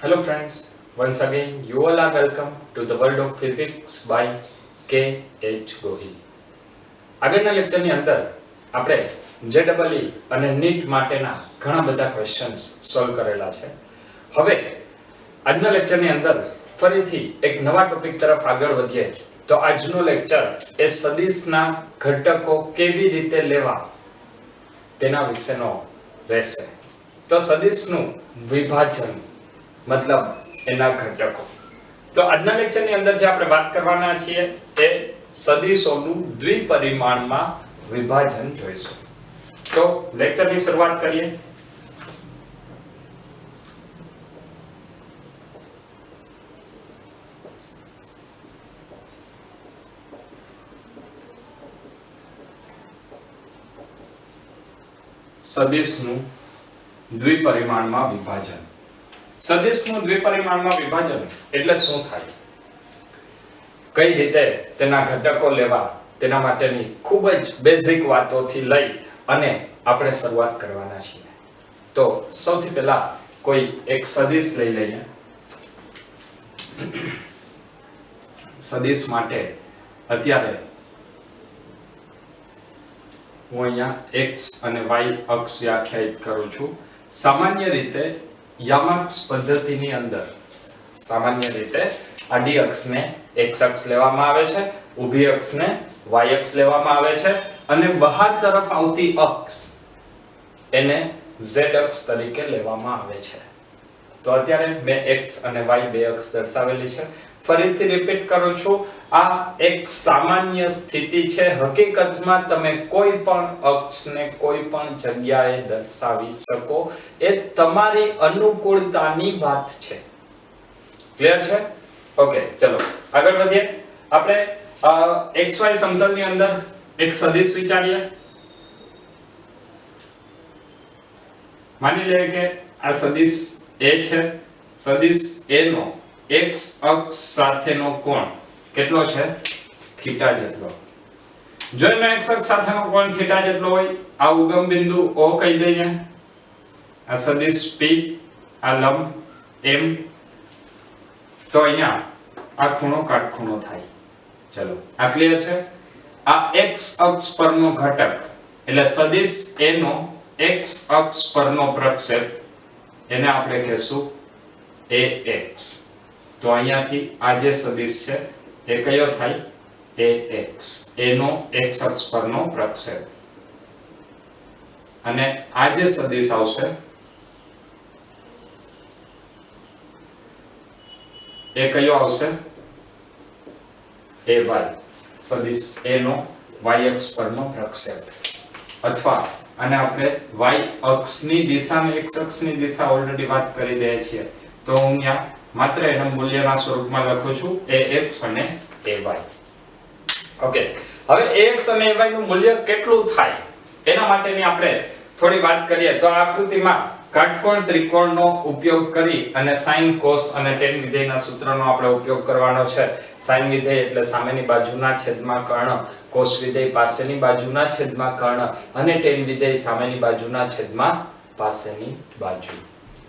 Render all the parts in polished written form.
Hello friends, once again you all are welcome to the world of physics by K.H. Gohil. આગળના લેક્ચરની અંદર આપણે JEE અને NEET માટેના ઘણા બધા ક્વેશ્ચન્સ સોલ્વ કરેલા છે. હવે આજના લેક્ચરની અંદર ફરીથી એક નવા ટોપિક તરફ આગળ વધીએ તો આજનો લેક્ચર એ સદિશના ઘટકો કેવી રીતે લેવા તેના વિશેનો રહેશે. તો સદિશનું વિભાજન मतलब એના ઘટકો. તો આજના લેક્ચરની અંદર જે આપણે વાત કરવાના છીએ એ સદિશોનું દ્વિપરિમાણમાં વિભાજન જોઈશું. તો લેક્ચરની શરૂઆત કરીએ. સદિશનું દ્વિપરિમાણમાં વિભાજન. સદિશનું દ્વિપરિમાણમાં વિભાજન એટલે શું થાય, કઈ રીતે તેના ઘટકો લેવા, તેના માટેની ખૂબ જ બેઝિક વાતોથી લઈ અને આપણે શરૂઆત કરવાના છીએ. તો સૌથી પહેલા કોઈ એક સદિશ લઈ લઈએ. સદિશ માટે અત્યારે હું અહીંયા x અને y અક્ષ વ્યાખ્યાયિત કરું છું. સામાન્ય રીતે યામાક્સ પદ્ધતિની અંદર સામાન્ય રીતે આડી અક્ષને x અક્ષ લેવામાં આવે છે, ઊભી અક્ષને y અક્ષ લેવામાં આવે છે અને બહાર તરફ આવતી અક્ષ એને z અક્ષ તરીકે લેવામાં આવે છે. તો અત્યારે મેં x અને y બે અક્ષ દર્શાવેલી છે. ફરીથી રિપીટ કરું છું, આ એક સામાન્ય સ્થિતિ છે. હકીકતમાં તમે કોઈ પણ અક્ષને કોઈ પણ જગ્યાએ દર્શાવી શકો, એ તમારી અનુકૂળતાની વાત છે. ક્લિયર છે? ઓકે, ચલો આગળ વધીએ. આપણે xy સમતલની અંદર એક સદિશ વિચારીએ. માની લઈએ કે આ સદિશ a છે. સદિશ a નો x અક્ષ સાથેનો કોણ કેટલો છે? થીટા જેટલો. જો એનો x અક્ષ સાથેનો કોણ થીટા જેટલો હોય, આ ઉગમ બિંદુ O કહી દઈએ, આ સદિશ P, આ લંબ M, તો અહીંયા આ ખૂણો કાટખૂણો થાય. ચલો આ ક્લિયર છે? આ x અક્ષ પરનો ઘટક એટલે સદિશ A નો x અક્ષ પરનો પ્રક્ષેપ એને આપણે કહેશું ax. તો અહીંયાથી આ જે સદિશ છે એ કયો થાય? ax. a નો x અક્ષ પરનો પ્રક્ષેપ. અને આ જે સદિશ આવશે એ કયો આવશે? ay. સદિશ a નો y અક્ષ પરનો પ્રક્ષેપ. અથવા અને આપણે y અક્ષની દિશા અને x અક્ષની દિશા ઓલરેડી વાત કરી દઈએ છીએ, તો હું અહીંયા માત્ર એના મૂલ્યના સ્વરૂપમાં લખું છું ax અને ay. ઓકે, હવે ax અને ay નું મૂલ્ય કેટલું થાય એના માટેની આપણે થોડી વાત કરીએ. તો આ આકૃતિમાં કાટકોણ ત્રિકોણનો ઉપયોગ કરી અને sin cos અને tan વિધેયના સૂત્રનો આપણે ઉપયોગ કરવાનો છે. sin વિધેય એટલે સામેની બાજુના છેદમાં કર્ણ, cos વિધેય પાસેની બાજુના છેદમાં કર્ણ અને tan વિધેય સામેની બાજુના છેદમાં પાસેની બાજુ.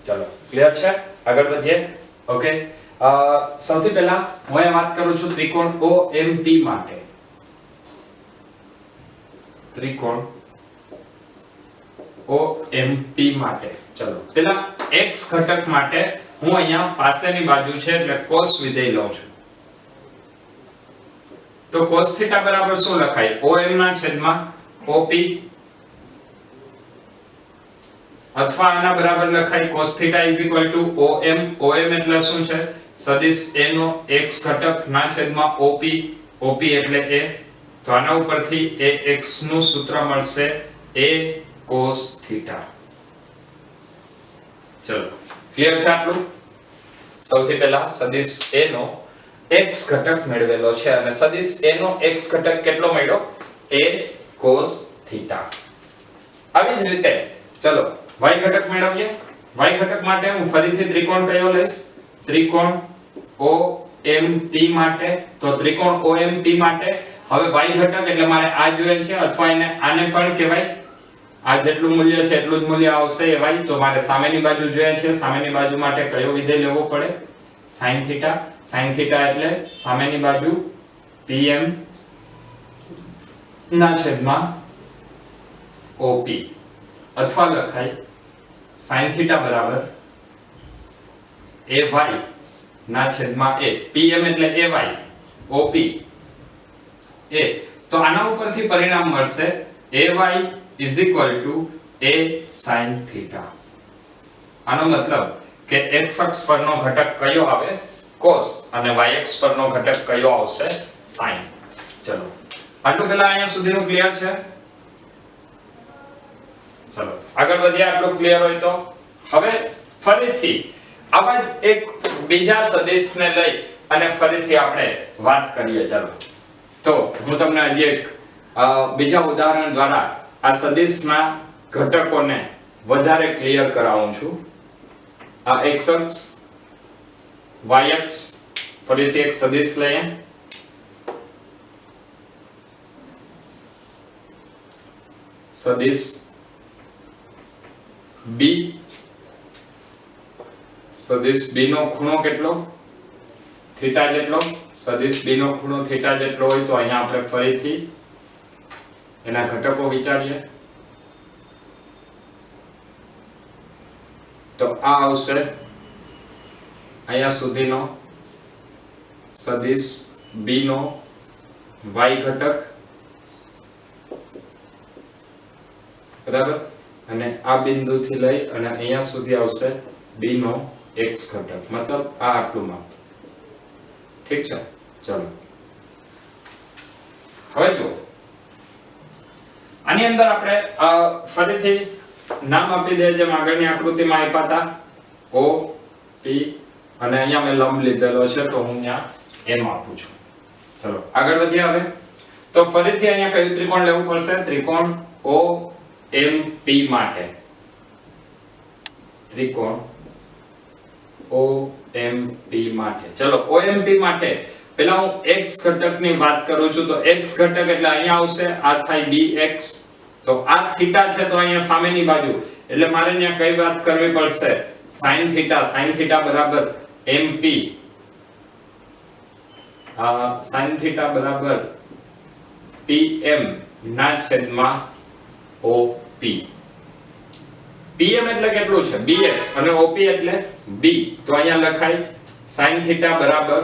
ચલો ક્લિયર છે? આગળ વધીએ. ઓકે, સૌથી પહેલા હું અહીં વાત કરું છું ત્રિકોણ OMP માટે. ત્રિકોણ OMP માટે ચલો પેલા x ઘટક માટે હું અહીંયા પાસેની બાજુ છે એટલે cos વિધેય લઉં છું. તો cos થીટા બરાબર શું લખાય? OM ના છેદમાં OP, અથવા આના બરાબર લખાય cos થીટા OM. OM એટલે શું છે? સદિશ a નો x ઘટક ના છેદમાં OP. OP એટલે a. તો આના ઉપરથી ax નું સૂત્ર મળશે a cos થીટા. ચલો ક્લિયર છે આટલું? સૌથી પહેલા સદિશ a નો x ઘટક મેળવેલો છે અને સદિશ a નો x ઘટક કેટલો મળ્યો? a cos theta. આવી જ રીતે ચલો y ઘટક મેળવીએ. y ઘટક માટે હું ફરીથી ત્રિકોણ કયો લઈશ? ત્રિકોણ OMP માટે. તો ત્રિકોણ OMP માટે હવે y ઘટક એટલે મારે આ જોયેલ છે, અથવા એને આને પણ કહેવાય આ જેટલું મૂલ્ય છે એટલું જ મૂલ્ય આવશે y, તો મારે સામેની બાજુ જોઈએ છે, સામેની બાજુ માટે કયો વિધેય લેવો પડે? sin theta. sin થીટા એટલે સામેની બાજુ pm ના છેદમાં op, અથવા લખાય sin થીટા બરાબર ay ના છેદમાં a. pm એટલે ay, op a. તો આના ઉપરથી પરિણામ મળશે ay is equal to a sin theta. આનો મતલબ કે x અક્ષ પરનો ઘટક કયો આવે? cos, અને y અક્ષ પરનો ઘટક કયો આવશે? sin. ચલો આટલું પહેલા અહીંયા સુધીનું ક્લિયર છે? ચલો આગળ વધીએ. આટલું ક્લિયર હોય તો હવે ફરીથી આવા જ એક બીજા સદિશને લઈ અને ફરીથી આપણે વાત કરીએ. ચલો તો હું તમને હજી એક બીજા ઉદાહરણ દ્વારા આ સદિશના ઘટકોને વધારે ક્લિયર કરાવું છું. આ x અક્ષ, y અક્ષ, ફરીથી એક સદિશ લઈએ. સદિશ b, સદિશ b નો ખૂણો કેટલો? થીટા જેટલો. સદિશ b નો ખૂણો થીટા જેટલો હોય તો અહીંયા આપણે ફરીથી એના ઘટકો વિચારીએ. તો આ આવશે અહીંયા સુધીનો સદિશ b નો y ઘટક, બરાબર, અને આ બિંદુથી લઈ અને અહીંયા સુધી આવશે b નો x ઘટક, મતલબ આ આટલું માપ. ઠીક છે? ચલો હવે જો આની અંદર આપણે ફરીથી નામ આપી દઈએ જેમ આગળની આકૃતિમાં આપ્યા હતા, O P, અને અહીંયા મેં લંબ લીધેલો છે તો હું અહીંયા m આપું છું. ચલો આગળ વધીએ. હવે તો ફરીથી અહીંયા કયું ત્રિકોણ લેવું પડશે? ત્રિકોણ OMP માટે. ત્રિકોણ OMP માટે. ચલો OMP માટે પહેલા હું x ઘટકની વાત કરું છું. તો x ઘટક એટલે અહીંયા આવશે, આ થાય bx. તો આ થીટા છે તો અહીંયા સામેની બાજુ એટલે મારે અહીંયા કઈ વાત કરવી પડશે? sin theta. sin થીટા બરાબર mp. sin થીટા બરાબર pm ના છેદમાં op. pm એટલે કેટલું છે? bx, અને op એટલે b. તો અહીંયા લખાય sin થીટા બરાબર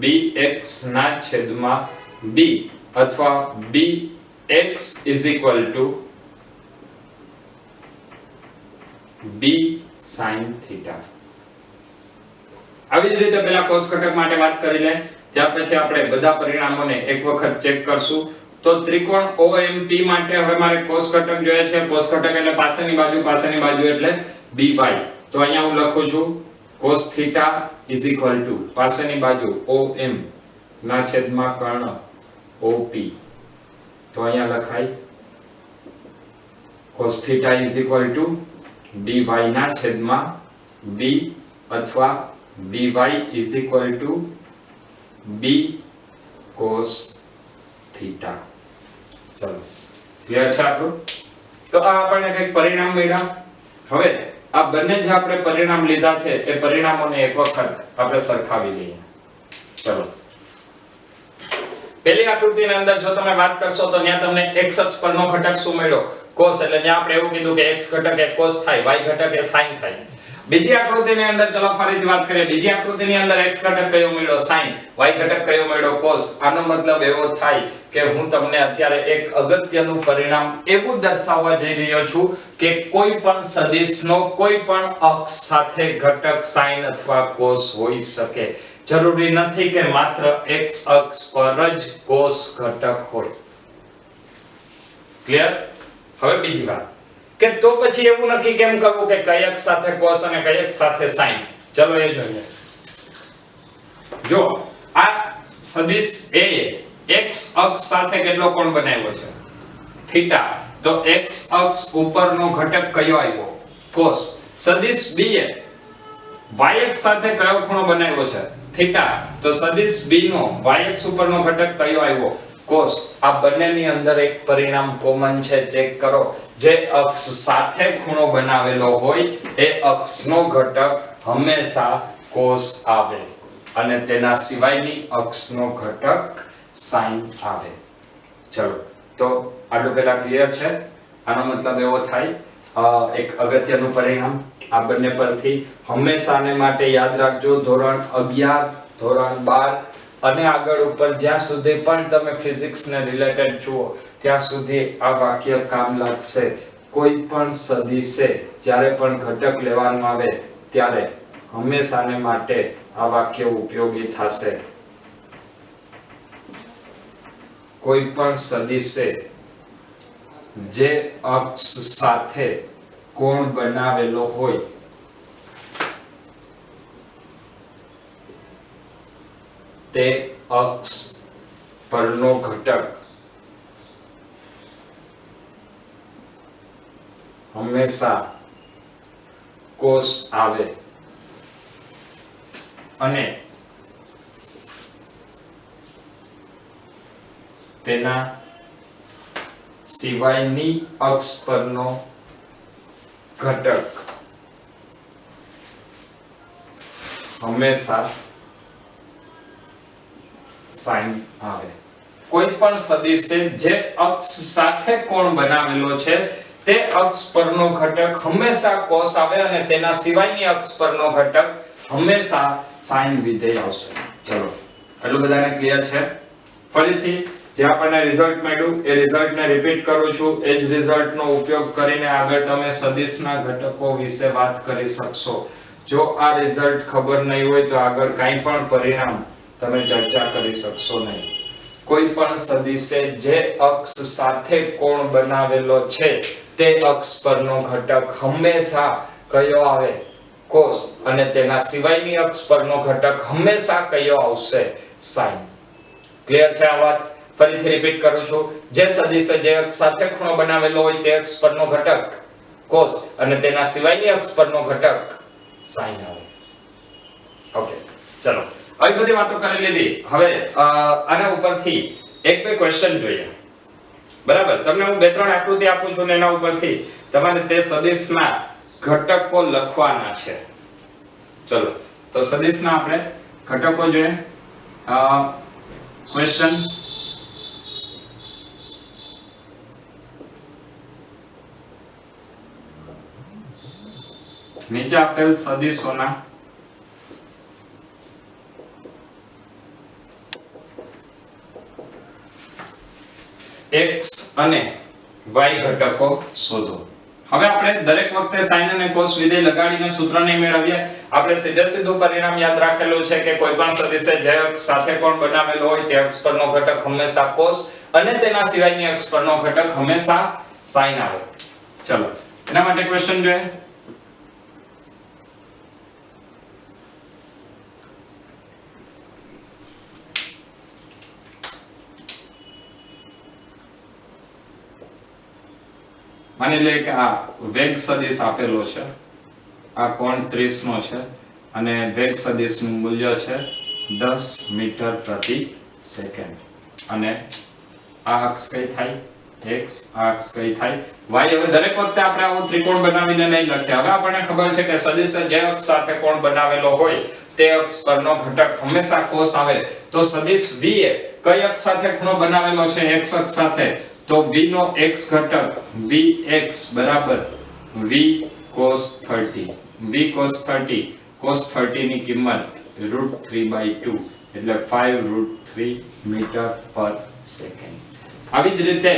bx ના છેદમાં b, અથવા bx is equal to b sin theta. આવી જ રીતે પહેલા cos ઘટક માટે વાત કરી લે, ત્યાર પછી આપણે બધા પરિણામોને એક વખત ચેક કરશું. તો ત્રિકોણ OMP માટે હવે મારે cos ઘટક જોઈએ છે. cos ઘટક એટલે પાછળની બાજુ એટલે by. તો અહીંયા હું લખું છું cos theta is equal to પાછળની બાજુ OM ના છેદમાં કર્ણ OP. તો અહીંયા લખાય cos theta is equal to dy ના છેદમાં b, અથવા by is equal to b cos theta. ચલો ક્લિયર છે આટલું? તો આ આપણને કંઈક પરિણામ મળ્યા. હવે આ બંને જે આપણે પરિણામ લીધા છે એ પરિણામોને એક વખત આપણે સરખાવી લઈએ. ચલો પહેલી આકૃતિની અંદર જો તમે વાત કરશો તો ત્યાં તમને x અક્ષ પરનો ઘટક શું મળ્યો? cos. એટલે ત્યાં આપણે એવું કીધું કે x ઘટક એ cos થાય, y ઘટક એ sin થાય. બીજી આકૃતિની અંદર ચલો ફરીથી વાત કરીએ. બીજી આકૃતિની અંદર x ઘટક કયો મળ્યો? sin. y ઘટક કયો મળ્યો? cos. આનો મતલબ એવો થાય કે હું તમને અત્યારે એક અગત્યનું પરિણામ એવું દર્શાવવા જઈ રહ્યો છું કે કોઈ પણ સદિશનો કોઈ પણ અક્ષ સાથે ઘટક sin અથવા cos હોઈ શકે. જરૂરી નથી કે માત્ર x અક્ષ પર જ cos ઘટક હોય. ક્લિયર? હવે બીજી વાત કે તો પછી એવું નક્કી કેમ કરવું કે કઈ અક્ષ સાથે cos અને કઈ અક્ષ સાથે sin? ચલો એ જોઈએ. જો આ સદિશ A x અક્ષ સાથે કેટલો કોણ બનાવ્યો છે? થીટા. તો x અક્ષ ઉપરનો ઘટક કયો આવ્યો? cos. સદિશ B એ y અક્ષ સાથે કયો ખૂણો બનાવ્યો છે? થીટા. તો સદિશ B નો y અક્ષ ઉપરનો ઘટક કયો આવ્યો? cos. આ બંનેની અંદર એક પરિણામ કોમન છે, ચેક કરો. જે અક્ષ સાથે ખૂણો બનાવેલો હોય એ અક્ષનો ઘટક હંમેશા cos આવે અને તેના સિવાયની અક્ષનો ઘટક sin આવે. ચલો તો આટલું પહેલા ક્લિયર છે. આનો મતલબ એવો થાય એક અગત્યનું પરિણામ આ બંને પરથી હંમેશાને માટે યાદ રાખજો. ધોરણ 11 ધોરણ 12 અને આગળ ઉપર જ્યાં સુધી પણ તમે ફિઝિક્સ ને રિલેટેડ જુઓ ત્યાં સુધી આ વાક્ય કામ લાગશે. કોઈ પણ સદિશે જ્યારે પણ ઘટક લેવાનું આવે ત્યારે હંમેશાને માટે આ વાક્ય ઉપયોગી થશે. કોઈ પણ સદિશે જે અક્ષ સાથે કોણ બનાવેલો હોય તે અક્ષ પરનો ઘટક હંમેશા cos આવે અને તેના સિવાયની અક્ષ પરનો ઘટક હંમેશા sin આવે. કોઈ પણ સદિશે જે અક્ષ સાથે કોણ બનાવેલો છે તે અક્ષ પરનો ઘટક હંમેશા cos આવે અને તેના સિવાયની અક્ષ પરનો ઘટક હંમેશા sin વિધેય આવશે. ચલો એટલું બધાને ક્લિયર છે. ફરીથી જે આપણને રિઝલ્ટ મળ્યું એ રિઝલ્ટને રિપીટ કરું છું. એ જ રિઝલ્ટનો ઉપયોગ કરીને આગળ તમે સદિશના ઘટકો વિશે વાત કરી શકશો. જો આ રિઝલ્ટ ખબર નહીં હોય તો આગળ કંઈ પણ પરિણામ તમે ચર્ચા કરી શકશો નહીં. કોઈ પણ સદિશે જે અક્ષ સાથે કોણ બનાવેલો છે તે અક્ષ પરનો ઘટક હંમેશા કયો આવે cos અને તેના સિવાયની અક્ષ પરનો ઘટક હંમેશા કયો આવશે sin. ક્લિયર છે આ વાત? ફરીથી રિપીટ કરું છું. જે સદિશે જે અક્ષ સાથે ખૂણો બનાવેલો હોય તે અક્ષ પરનો ઘટક cos અને તેના સિવાયની અક્ષ પરનો ઘટક sin આવે. ઓકે ચલો આવી બધી વાતો કરી લીધી. હવે આના ઉપરથી એક બે ક્વેશ્ચન જોઈએ. બરાબર, તમને હું બે ત્રણ આકૃતિ આપું છું ને એના ઉપરથી તમારે તે સદિશના ઘટકો લખવાના છે. ચલો તો સદિશના આપણે ઘટકો જોઈએ. ક્વેશ્ચન નીચે આપેલ સદિશોના x અને y ઘટકો શોધો. હવે આપણે દરેક વખતે sin અને cos વિધેય લગાડીને સૂત્ર નહીં મેળવીએ. આપણે સીધું પરિણામ યાદ રાખેલું છે કે કોઈ પણ સદિશે જે અક્ષ સાથે કોણ બનાવેલો હોય તે અક્ષ પરનો ઘટક હંમેશા cos અને તેના સિવાયની અક્ષ પરનો ઘટક હંમેશા sin આવે. ચલો એના માટે ક્વેશ્ચન જોઈએ. માની લે કે આ વેગ સદિશ આપેલો છે. આ કોણ 30 નો છે અને વેગ સદિશનું મૂલ્ય છે 10 મીટર પ્રતિ સેકન્ડ અને આ અક્ષ કઈ થાય x, આ અક્ષ કઈ થાય y. હવે દરેક વખતે આપણે આવો ત્રિકોણ બનાવીને નહીં લખીએ. હવે આપણને ખબર છે કે સદિશ જે અક્ષ સાથે કોણ બનાવેલો હોય તે અક્ષ પરનો ઘટક હંમેશા cos આવે. તો સદિશ v એ કઈ અક્ષ સાથે ખૂણો બનાવેલો છે? x અક્ષ સાથે. તો v નો x ઘટક vx બરાબર v cos 30. v cos 30 cos 30 ની કિંમત √3/2 એટલે 5√3 મીટર પર સેકન્ડ. આવી જ રીતે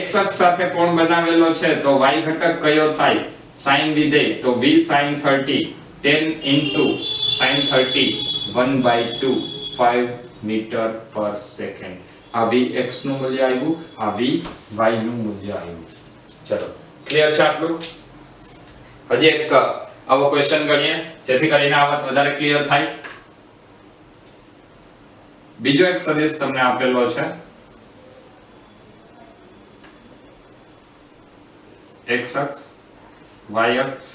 x અક્ષ સાથે કોણ બનાવેલો છે તો y ઘટક કયો થાય? sin વિધેય. તો v sin 30 10 sin 30 1/2 5 મીટર પર સેકન્ડ. આ vx નું મૂલ્ય આવ્યું, આ vy નું મૂલ્ય આવ્યું. ચલો ક્લિયર છે આટલું? હજી એક આવો ક્વેશ્ચન ગણીએ જેથી કરીને આ વાત વધારે ક્લિયર થાય. બીજો એક સદિશ તમને આપેલો છે x અક્ષ y અક્ષ.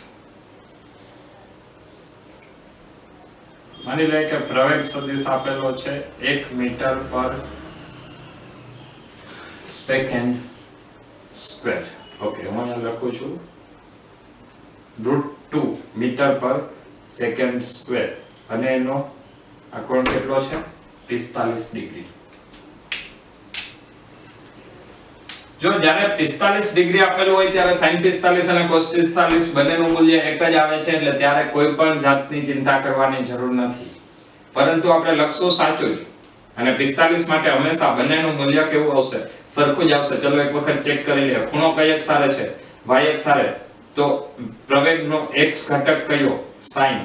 માની લે કે પ્રવેગ સદિશ આપેલો છે 1 મીટર પર સેકન્ડ સ્ક્વેર. ઓકે, હું અહીંયા લખું છું √2 મીટર પર સેકન્ડ સ્ક્વેર અને એનો આ કોણ કેટલો છે 45 ડિગ્રી. જો જ્યારે 45 ડિગ્રી આપેલું હોય ત્યારે sin 45 અને cos 45 બંનેનું મૂલ્ય એક જ આવે છે, એટલે ત્યારે કોઈ પણ જાતની ચિંતા કરવાની જરૂર નથી. પરંતુ આપણે લખશું સાચું જ, અને 45 માટે હંમેશા બંનેનું મૂલ્ય કેવું આવશે? સરખું જ આવશે. ચલો એક વખત ચેક કરી લઈએ. ખૂણો કઈ એક સારે છે? y એક સારે. તો પ્રવેગનો x ઘટક કયો? sin.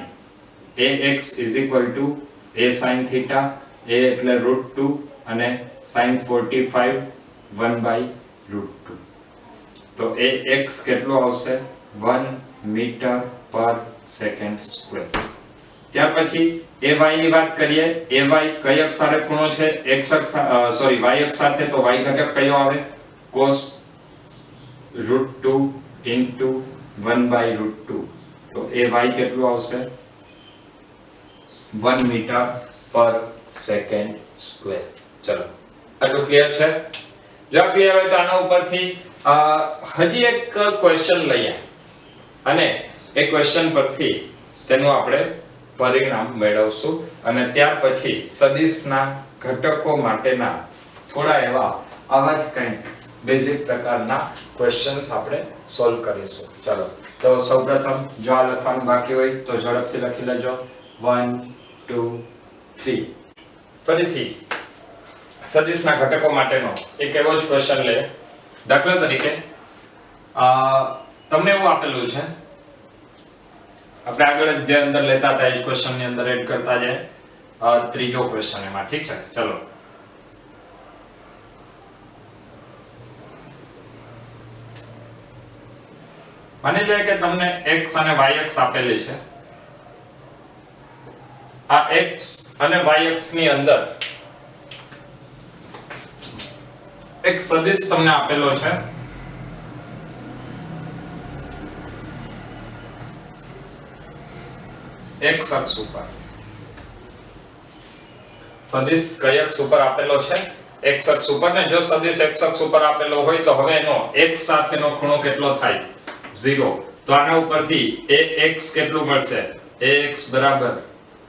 ax a sin theta, a એટલે √2 અને sin 45 1/√2. તો ax કેટલો આવશે? 1 મીટર પર સેકન્ડ સ્ક્વેર. ત્યાર પછી ay ની વાત કરીએ. ay કઈ અક્ષ સાથે ખૂણો છે? x અક્ષ સોરી y અક્ષ સાથે. તો y ઘટક કયો આવે? cos √2 into 1/√2. તો ay કેટલું આવશે? 1 મીટર પર સેકન્ડ સ્ક્વેર. ચલો આટલું ક્લિયર છે? જો ક્લિયર હોય તો આના ઉપરથી હજી એક ક્વેશ્ચન લઈએ અને એ ક્વેશ્ચન પરથી તેનું આપણે પરિણામ મેળવશું અને ત્યાર પછી સદિશના ઘટકો માટેના થોડા એવા આવા જ કંઈક બેઝિક પ્રકારના ક્વેશ્ચન્સ આપણે સોલ્વ કરીશું. ચલો તો સૌપ્રથમ જો આ લખવાનું બાકી હોય તો ઝડપથી લખી લેજો. 1 2 3. ફરીથી સદિશના ઘટકો માટેનો એક એવો જ ક્વેશ્ચન લે. દાખલા તરીકે તમને એવું આપેલું છે, આપણે આગળ જે અંદર લેતા હતા એ જ ક્વેશ્ચન ની અંદર એડ કરતા જાય. ત્રીજો ક્વેશ્ચન એમાં. ઠીક છે? ચલો માની લો કે તમને x અને y અક્ષ આપેલી છે. આ x અને y અક્ષ ની અંદર એક સદિશ તમને આપેલો છે. x અક્ષ ઉપર સદિશ કઈ અક્ષ ઉપર આપેલો છે? x અક્ષ ઉપર. ને જો સદિશ x અક્ષ ઉપર આપેલો હોય તો હવે એનો x સાથેનો ખૂણો કેટલો થાય? 0. તો આના ઉપરથી ax કેટલું મળશે? ax બરાબર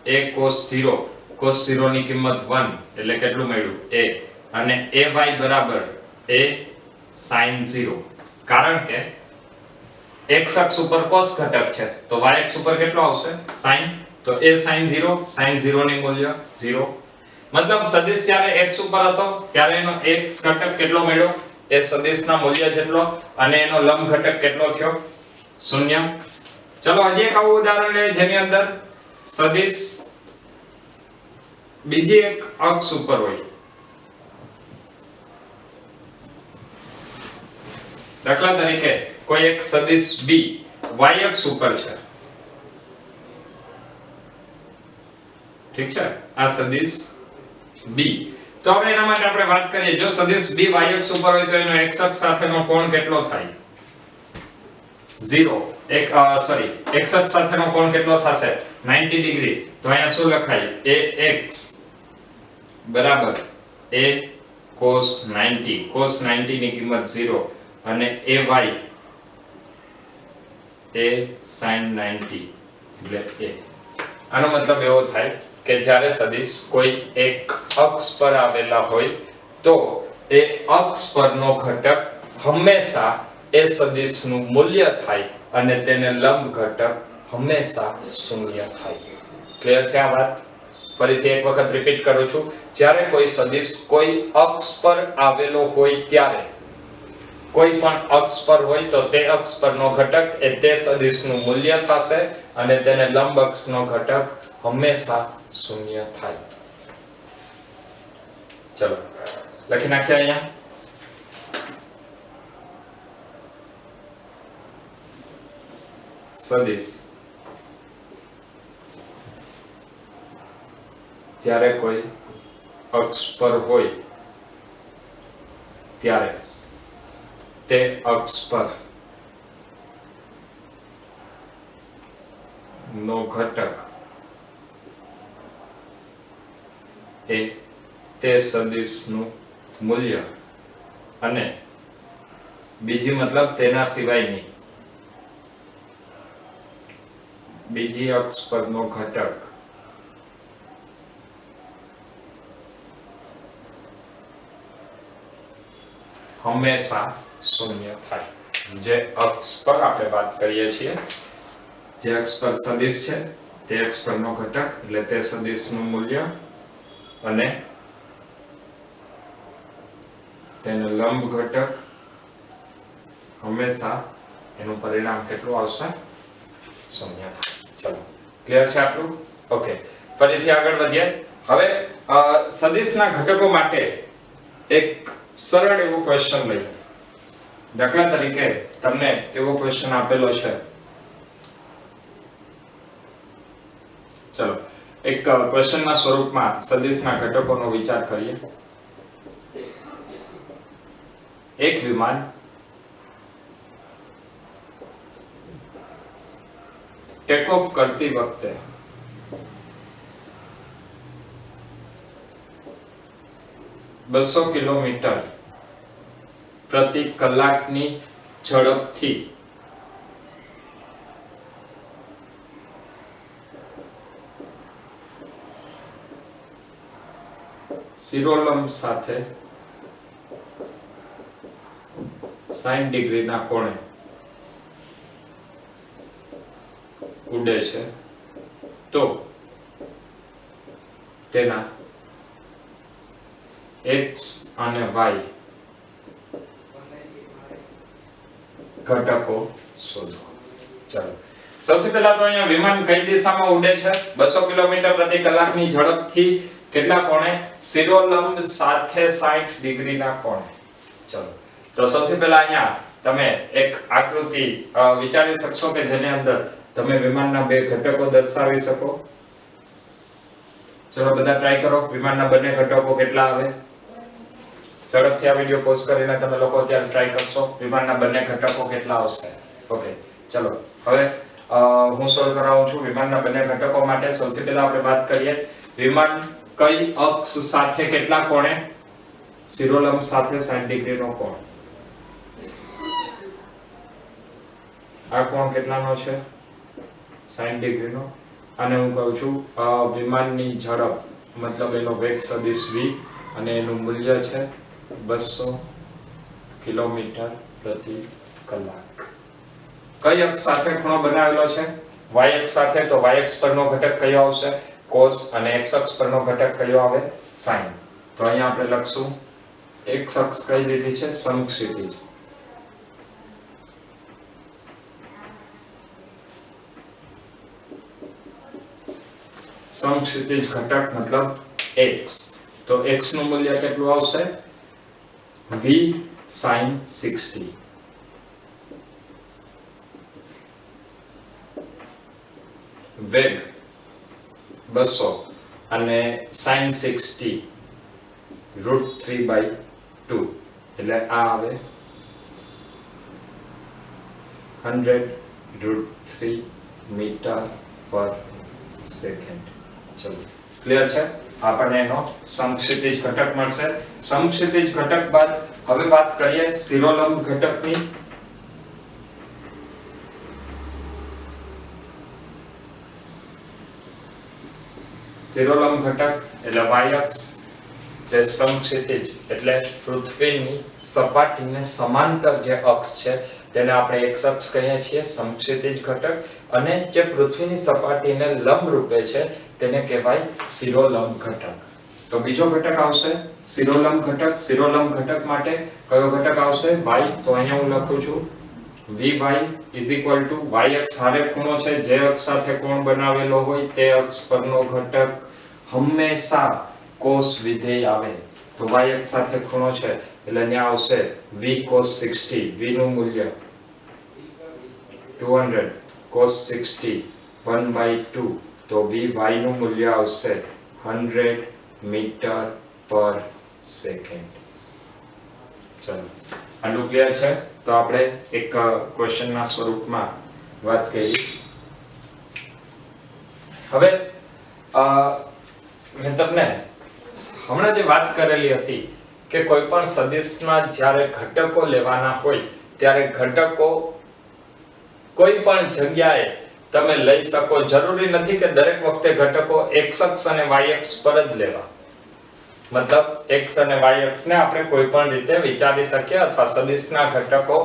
a cos 0. cos 0 ની કિંમત 1 એટલે કેટલું મળ્યું? a. અને ay બરાબર a sin 0. કારણ કે x અક્ષ ઉપર cos ઘટક છે તો y અક્ષ ઉપર કેટલો આવશે? sin. તો a sin 0. sin 0 ની મૂલ્ય 0. મતલબ સદિશ જ્યારે x ઉપર હતો ત્યારે એનો x ઘટક કેટલો મળ્યો? એ સદિશના મૂલ્ય જેટલો. અને એનો લંબ ઘટક કેટલો થયો? 0. ચલો હજી એક આવું ઉદાહરણ લઈએ જેની અંદર સદિશ બીજી એક અક્ષ ઉપર હોય. દાખલા તરીકે કોઈ એક સદિશ b y અક્ષ ઉપર છે. ઠીક છે? આ સદિશ b. તો હવે એના માટે આપણે વાત કરીએ. જો સદિશ b y અક્ષ ઉપર હોય તો એનો x અક્ષ સાથેનો કોણ કેટલો થાય? 0. x અક્ષ સાથેનો કોણ કેટલો થશે? 90 ડિગ્રી. તો અહીંયા શું લખાય? ax બરાબર a cos 90. cos 90 ની કિંમત 0 અને ay a sin 90 એટલે a. આનો મતલબ એવો થાય કે જ્યારે સદિશ કોઈ એક અક્ષ પર આવેલા હોય તો એ અક્ષ પરનો ઘટક હંમેશા એ સદિશનું મૂલ્ય થાય અને તેને લંબ ઘટક હંમેશા 0 થાય. ક્લિયર છે આ વાત? ફરીથી એક વખત રિપીટ કરું છું. જ્યારે કોઈ સદિશ કોઈ અક્ષ પર આવેલો હોય ત્યારે કોઈ પણ અક્ષ પર હોય તો તે અક્ષ પરનો ઘટક એ તે સદિશનું મૂલ્ય થશે અને તેને લંબ અક્ષનો ઘટક હંમેશા 0 થાય. ચલો લખી નાખીએ અહીંયા. સદિશ જ્યારે કોઈ અક્ષ પર હોય ત્યારે તે અક્ષ પર નો ઘટક એ તે સદિશનું મૂલ્ય અને બીજી મતલબ તેના સિવાયની, બીજી અક્ષ પરનો ઘટક હંમેશા શૂન્ય થાય. જે અક્ષ પર આપણે વાત કરીએ છીએ, જે અક્ષ પર સદિશ છે તે અક્ષ પરનો ઘટક એટલે તે સદિશનું મૂલ્ય અને તેનો લંબ ઘટક હંમેશા એનું પરિણામ કેટલું આવશે? શૂન્ય થાય. ચલો ક્લિયર છે આટલું? ઓકે, ફરીથી આગળ વધીએ. હવે સદિશના ઘટકો માટે એક સરળ એવો ક્વેશ્ચન લઈએ. દાખલા તરીકે તમને એવો ક્વેશ્ચન આપેલો છે, ચલો એક ક્વેશ્ચનના સ્વરૂપમાં સદિશના ઘટકોનો વિચાર કરીએ. એક વિમાન ટેક ઓફ કરતી વખતે બસો કિલોમીટર પ્રતિ કલાકની ઝડપથી શિરોલંબ સાથે 60 ડિગ્રીના કોણે ઉડે છે તો તેના x અને y ઘટકો શોધો. ચાલો સૌથી પહેલા તો અહીંયા વિમાન કઈ દિશામાં ઉડે છે? 200 કિલોમીટર પ્રતિ કલાકની ઝડપથી કેટલા કોણે? શિરોલંબ સાથે 60 ડિગ્રીના કોણે. ચલો તો સૌથી પહેલા અહીંયા તમે એક આકૃતિ વિચારી શકશો કે જેની અંદર તમે વિમાનના બે ઘટકો દર્શાવી શકો. ચલો બધા ટ્રાય કરો. વિમાનના બંને ઘટકો કેટલા આવે? ઝડપથી આ વિડિયો પોઝ કરીને તમે લોકો અત્યારે ટ્રાય કરશો. વિમાનના બંને ઘટકો કેટલા આવશે? ઓકે ચલો હવે હું સોલ્વ કરાવું છું. વિમાનના બંને ઘટકો માટે સૌથી પહેલા આપણે વાત કરીએ વિમાન કઈ અક્ષ સાથે કેટલા કોણે? શિરોલંબ સાથે 60 ડિગ્રીનો કોણ. આ કોણ કેટલાનો છે? 60 ડિગ્રીનો. અને હું કહું છું વિમાનની ઝડપ મતલબ એનો વેગ સદિશ v અને એનું મૂલ્ય છે 200 કિલોમીટર પ્રતિ કલાક. કઈ અક્ષ સાથે ખૂણો બનાવેલો છે? y અક્ષ સાથે. તો y અક્ષ પરનો ઘટક કયો આવશે? cos. અને x અક્ષ પરનો ઘટક કયો આવે? sin. તો અહીંયા આપણે લખશું x અક્ષ કઈ લીધી છે? સમક્ષિતિજ. સમક્ષિતિજ ઘટક મતલબ x. તો x નું મૂલ્ય કેટલું આવશે? v sin 60. વેગ 200 અને sin 60 √3/2 એટલે આ આવે 100 √3 મીટર પર સેકન્ડ. ચલો ક્લિયર છે? આપણને એનો સમક્ષિતિજ ઘટક મળશે. સમક્ષિતિજ ઘટક બાદ હવે વાત કરીએ શિરોલંબ ઘટકની. શિરોલંબ ઘટક એટલે y અક્ષ, જે સમક્ષિતિજ એટલે પૃથ્વીની સપાટીને સમાંતર જે અક્ષ છે તેને આપણે x અક્ષ કહીએ છીએ સમક્ષિતિજ ઘટક, અને જે પૃથ્વીની સપાટીને લંબ રૂપે છે તેને કહેવાય શિરોલંબ ઘટક. તો બીજો ઘટક આવશે શિરોલંબ ઘટક. શિરોલંબ ઘટક માટે કયો ઘટક આવશે? y. તો અહીંયા હું લખું છું vy y અક્ષ હારે ખૂણો છે, જે અક્ષ સાથે કોણ બનાવેલો હોય તે અક્ષ પરનો ઘટક હંમેશા cos વિધેય આવે. તો y અક્ષ સાથે ખૂણો છે એટલે અહીંયા આવશે v cos 60. v નું મૂલ્ય 200 cos 60 1/2. તો v y નું મૂલ્ય આવશે 100 મીટર પર સેકન્ડ. ચલો આટલું ક્લિયર છે? તો આપણે એક ક્વેશ્ચનના સ્વરૂપમાં વાત કરી. હવે મેં તમને હમણાં જે વાત કરેલી હતી કે કોઈ પણ સદિશના જ્યારે ઘટકો લેવાના હોય ત્યારે ઘટકો કોઈ પણ જગ્યાએ તમે લઈ શકો. જરૂરી નથી કે દરેક વખતે ઘટકો x અક્ષ અને y અક્ષ પર જ લેવા. મતલબ x અને y અક્ષને આપણે કોઈ પણ રીતે વિચારી શકીએ અથવા સદિશના ઘટકો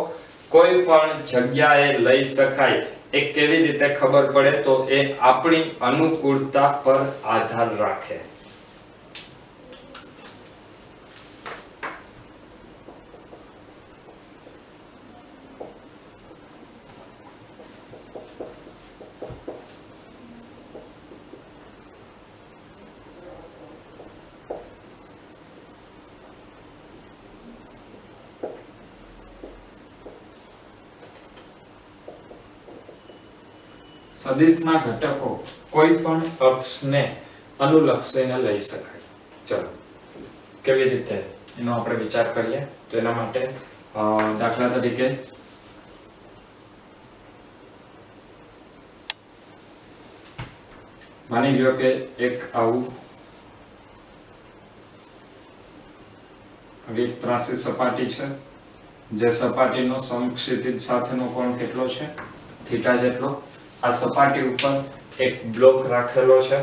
કોઈ પણ જગ્યાએ લઈ શકાય. એ કેવી રીતે ખબર પડે? તો એ આપણી અનુકૂળતા પર આધાર રાખે. સદિશના ઘટકો કોઈ પણ અક્ષને અનુલક્ષીને લઈ શકાય. ચલો કેવી રીતે એનો આપણે વિચાર કરીએ. તો એના માટે દાખલા તરીકે માની લ્યો કે એક આવું આવી ત્રાસી સપાટી છે, જે સપાટીનો સમક્ષિતિજ સાથેનો કોણ કેટલો છે? થીટા જેટલો. આ સપાટી ઉપર એક બ્લોક રાખેલો છે.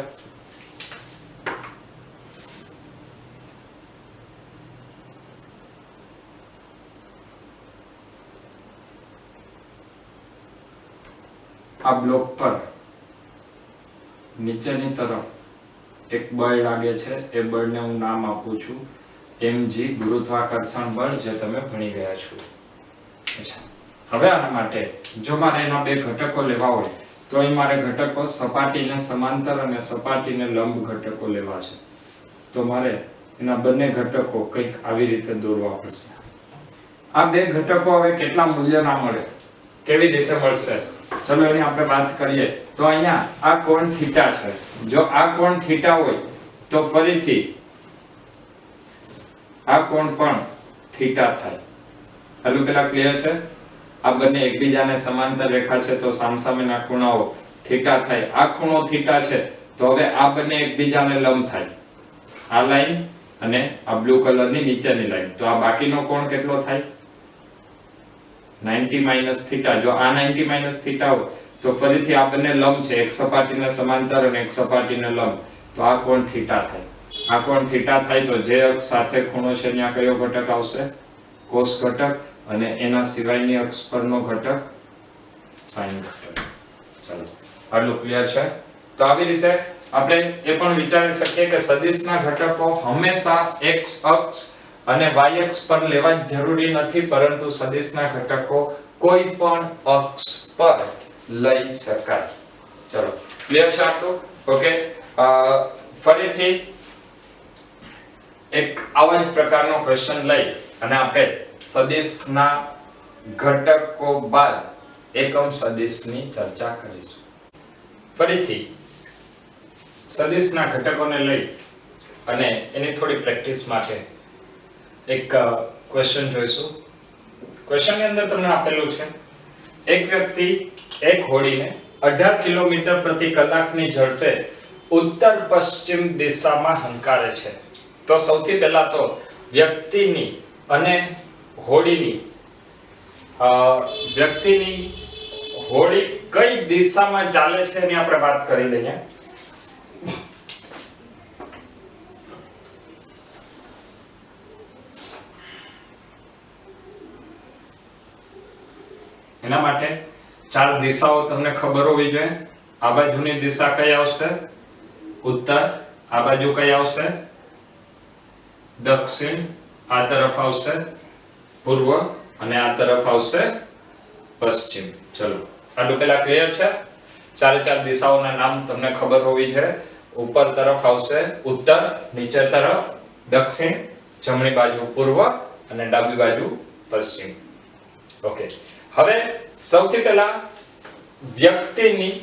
આ બ્લોક પર નીચેની તરફ એક બળ લાગે છે. એ બળને હું નામ આપું છું mg, ગુરુત્વાકર્ષણ બળ, જે તમે ભણી ગયા છો. અચ્છા, હવે આના માટે જો મારે એના બે ઘટકો લેવા હોય તો અહીં મારે ઘટકો સપાટીને સમાંતર અને સપાટીને લંબ ઘટકો લેવા છે. તો મારે એના બંને ઘટકો કંઈક આવી રીતે દોરવા પડશે. આ બે ઘટકો હવે કેટલા મૂલ્યના મળે, કેવી રીતે મળશે? ચલો એની આપણે વાત કરીએ. તો અહીંયા આ કોણ થીટા છે. જો આ કોણ થીટા હોય તો ફરીથી આ કોણ પણ થીટા થાય. હાલું પેલા ક્લિયર છે? આ બંને એકબીજાને સમાંતર રેખા છે તો સામસામેના ખૂણાઓ થીટા થાય. આ ખૂણો થીટા છે તો હવે આ બંને એકબીજાને લંબ થાય. આ લાઈન અને આ બ્લુ કલરની નીચેની લાઈન. તો આ બાકીનો કોણ કેટલો થાય? 90 માઈનસ થીટા. જો આ 90 માઈનસ થીટા હોય તો ફરીથી આ બંને લંબ છે, એક સપાટીને સમાંતર અને એક સપાટીને લંબ. તો આ કોણ થીટા થાય. આ કોણ થીટા થાય તો જે અક્ષ સાથે ખૂણો છે ત્યાં કયો ઘટક આવશે? કોસ ઘટક. અને એના સિવાયની અક્ષ પરનો ઘટક સાઈન ઘટક. ચલો આટલું ક્લિયર છે? તો આવી રીતે આપણે એ પણ વિચારી શકીએ કે સદિશના ઘટકો હંમેશા x અક્ષ અને y અક્ષ પર લેવા જ જરૂરી નથી, પરંતુ સદિશના ઘટકો કોઈ પણ અક્ષ પર લઈ શકાય. ચલો ક્લિયર છે આટલું? ઓકે, ફરીથી એક આવા જ પ્રકારનો ક્વેશ્ચન લઈ અને આપણે સદિશના ઘટકો બાદ એકમ સદિશની ચર્ચા કરીશું. ફરીથી સદિશના ઘટકોને લઈ અને એની થોડી પ્રેક્ટિસ માટે એક ક્વેશ્ચન જોઈશું. ક્વેશ્ચનની અંદર તમને આપેલું છે એક વ્યક્તિ એક હોડીને 18 કિલોમીટર પ્રતિ કલાકની ઝડપે ઉત્તર પશ્ચિમ દિશામાં હંકારે છે. તો સૌથી પહેલા તો વ્યક્તિની અને હોડીની હોડી કઈ દિશામાં ચાલે છે એની આપણે વાત કરી લઈએ. એના માટે ચાર દિશાઓ તમને ખબર હોવી જોઈએ. આ બાજુની દિશા કઈ આવશે? ઉત્તર. આ બાજુ કઈ આવશે? દક્ષિણ. આ તરફ આવશે પૂર્વ અને આ તરફ આવશે પશ્ચિમ. ચલો આટલું પેલા ક્લિયર છે? ચારે ચાર દિશાઓના નામ તમને ખબર હોવી જોઈએ. ઉપર તરફ આવશે ઉત્તર, નીચે તરફ દક્ષિણ, જમણી બાજુ પૂર્વ અને ડાબી બાજુ પશ્ચિમ. ઓકે, હવે સૌથી પહેલા વ્યક્તિની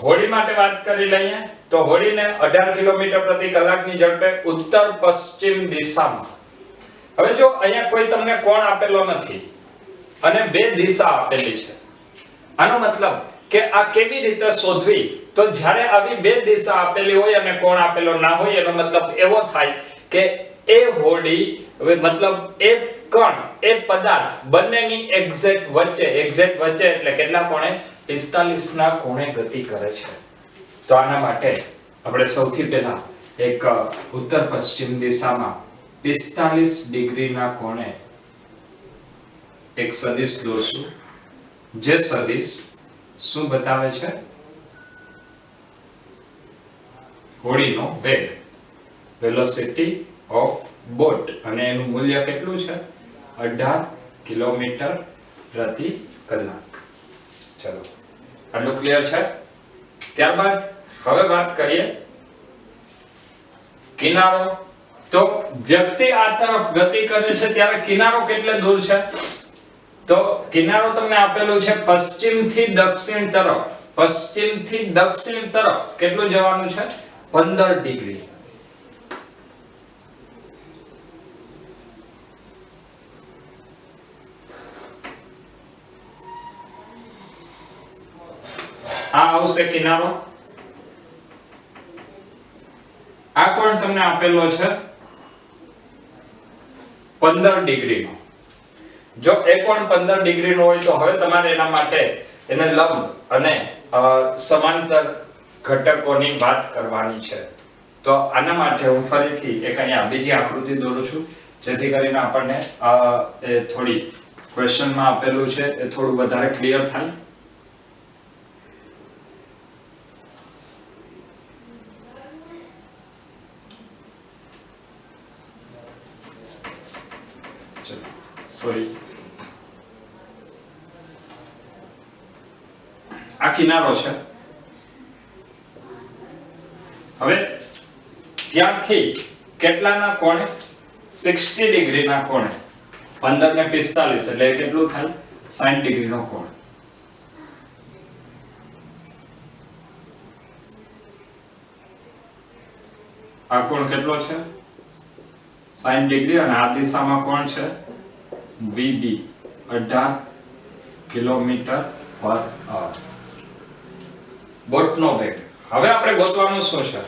હોડી માટે વાત કરી લઈએ. તો હોડીને 18 કિલોમીટર પ્રતિ કલાકની ઝડપે ઉત્તર પશ્ચિમ દિશામાં. હવે જો અહીંયા કોઈ તમને કોણ આપેલો નથી અને બે દિશા આપેલી છે, આનો મતલબ કે આ કેવી રીતે શોધવી? તો જ્યારે આવી બે દિશા આપેલી હોય અને કોણ આપેલો ના હોય, એનો મતલબ એવો થાય કે એ હોડી હવે મતલબ એ કણ એ પદાર્થ બંનેની એક્ઝેક્ટ વચ્ચે એટલે કેટલા કોણે 45 ના કોણે ગતિ કરે છે. તો આના માટે આપણે સૌથી પહેલા એક ઉત્તર પશ્ચિમ દિશામાં 45 ડિગ્રીના કોણે એક સદિશ દોરશું. જે સદિશ શું બતાવે છે? હોડીનો વેગ, વેલોસિટી ઓફ બોટ, અને એનું મૂલ્ય કેટલું છે? 18 કિલોમીટર પ્રતિ કલાક. ચલો, આટલું ક્લિયર છે. ત્યારબાદ હવે વાત કરીએ કિનારો. તો વ્યક્તિ આ તરફ ગતિ કરે છે ત્યારે કિનારો કેટલે દૂર છે? તો કિનારો તમને આપેલું છે પશ્ચિમથી દક્ષિણ તરફ. પશ્ચિમથી દક્ષિણ તરફ કેટલું જવાનું છે? 15 ડિગ્રી. આ આવશે કિનારો. આ કોણ તમને આપેલો છે 15 ડિગ્રીનો. જો એ કોણ 15 ડિગ્રીનો હોય તો હવે તમારે એના માટે એને લંબ અને સમાંતર ઘટકોની વાત કરવાની છે. તો આના માટે હું ફરીથી એક અહીંયા બીજી આકૃતિ દોરું છું, જેથી કરીને આપણને એ થોડી ક્વેશ્ચનમાં આપેલું છે એ થોડું વધારે ક્લિયર થાય. સોરી, આ કિનારો છે. હવે ત્યાંથી કેટલાના કોણે? 60 ડિગ્રીના કોણે. 15 ને 45 એટલે કેટલું થાય? 60 ડિગ્રીનો કોણ. આ કોણ કેટલો છે? 60 ડિગ્રી. અને આ દિશામાં કોણ છે? VB, 18 કિલોમીટર પર અવર. બોટનો વેગ. હવે આપણે ગોતવાનું શું છે?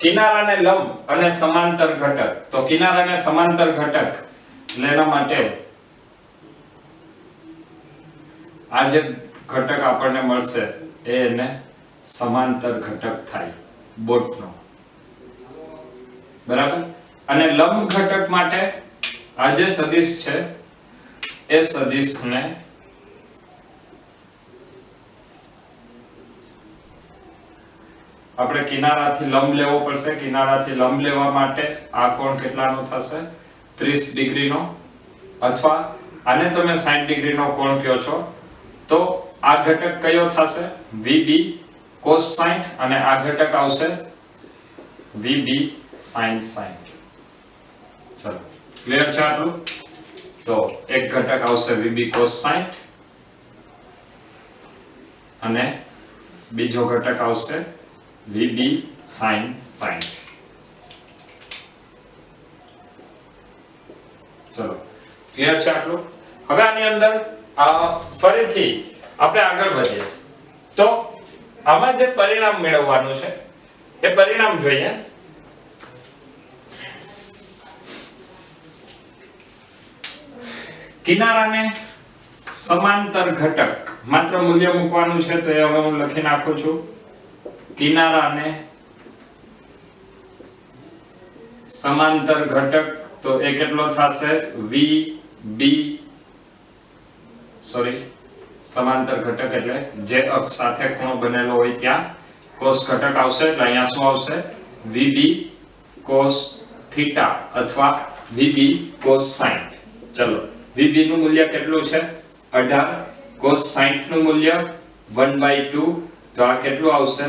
કિનારાને લંબ અને સમાંતર ઘટક. તો કિનારાને સમાંતર ઘટક લેવા માટે આ જે ઘટક આપણને મળશે એને સમાંતર ઘટક થાય બોટનો. બરાબર. અને લંબ ઘટક માટે આ જે સદિશ છે એ સદિશને આપણે કિનારાથી લંબ લેવો પડશે. કિનારાથી લંબ લેવા માટે આ કોણ કેટલાનો થશે? 30 ડિગ્રીનો. અથવા આને તમે 60 ડિગ્રીનો કોણ કહો છો તો આ ઘટક કયો થશે? VB cos 60 અને આ ઘટક આવશે VB sin 60. ચલો, ક્લિયર છે આટલું? તો એક ઘટક આવશે VB cos 60 અને બીજો ઘટક આવશે VB sin 60. ચલો, ક્લિયર છે આટલું? હવે આની અંદર ફરીથી આપણે આગળ વધીએ. તો આમાં જે પરિણામ મેળવવાનું છે એ પરિણામ જોઈએ. કિનારાને સમાંતર ઘટક માત્ર મૂલ્ય મૂકવાનું છે, તો એ હવે હું લખી નાખું છું. કિનારાને સમાંતર ઘટક તો એ કેટલો થશે? સમાંતર ઘટક એટલે જે અક્ષ સાથે ખૂણો બનેલો હોય ત્યાં cos ઘટક આવશે. એટલે અહીંયા શું આવશે? VB cos θ અથવા VB cos 60. ચલો, VB નું મૂલ્ય કેટલું છે? 18. cos 60 નું મૂલ્ય 1/2. તો આ કેટલું આવશે?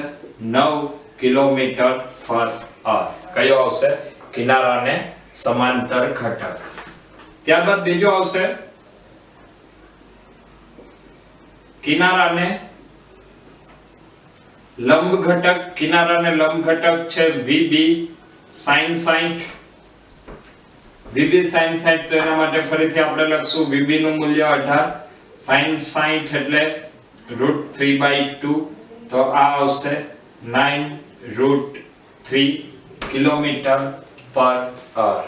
9 કિલોમીટર પર અવર. કયો આવશે? કિનારાને સમાંતર ઘટક. ત્યારબાદ બીજો આવશે કિનારાને લંબ ઘટક. કિનારાને લંબ ઘટક છે VB sin 60. VB sin 60 તો એના માટે ફરીથી આપણે લખશું VB નું મૂલ્ય 18, sin 60 એટલે √3/2. તો આ આવશે 9 √3 કિલોમીટર પર અવર.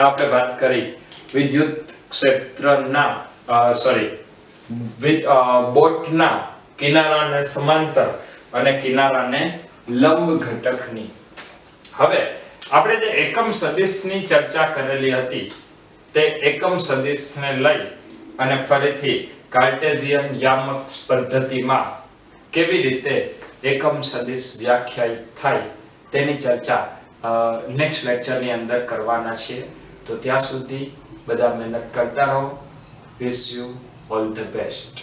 આપણે વાત કરી વિદ્યુત ક્ષેત્રના બોટના કિનારાને સમાંતર અને કિનારાને લંબ ઘટકની. હવે આપણે જે એકમ સદિશની ચર્ચા કરેલી હતી તે એકમ સદિશને લઈ અને ફરીથી કાર્ટેશિયન યામક પદ્ધતિમાં કેવી રીતે એકમ સદિશ વ્યાખ્યાયિત થાય તેની ચર્ચા નેક્સ્ટ લેક્ચરની અંદર કરવાના છીએ. તો ત્યાં સુધી બધા મહેનત કરતા રહો. Wish you all the best.